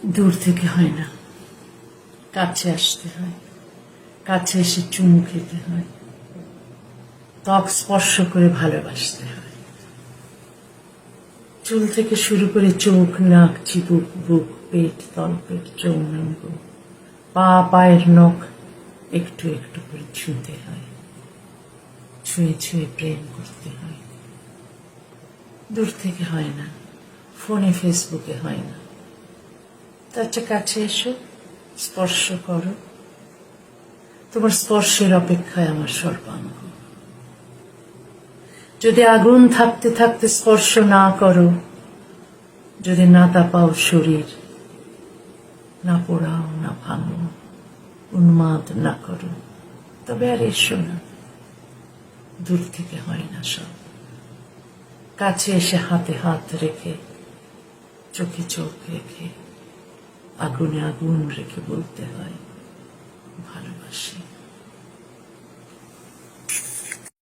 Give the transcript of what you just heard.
দূর থেকে হয় না, কাছে আসতে হয়, কাছে এসে চুমু খেতে হয়, ত্বক স্পর্শ করে ভালোবাসতে হয়। চুল থেকে শুরু করে চোখ, নাক, চিবুক, বুক, পেট, তলপেট, যৌনাঙ্গ, পা, পায়ের নখ একটু একটু করে ছুঁতে হয়, ছুঁয়ে ছুঁয়ে প্রেম করতে হয়। দূর থেকে হয় না, ফোনে ফেসবুকে হয় না। তার চেয়ে কাছে এসো, স্পর্শ করো। তোমার স্পর্শের অপেক্ষায় আমার সর্বাঙ্গ। যদি আগুন থাকতে থাকতে স্পর্শ না করো, যদি না তাপাও শরীর, না পোড়াও, না ভাঙো, উন্মাদ না করো, তবে আর এসো না। দূর থেকে হয় না সব, কাছে এসে হাতে হাত রেখে, চোখে চোখ রেখে, আগুনে আগুন রেখে বলতে হয় ভালোবাসি।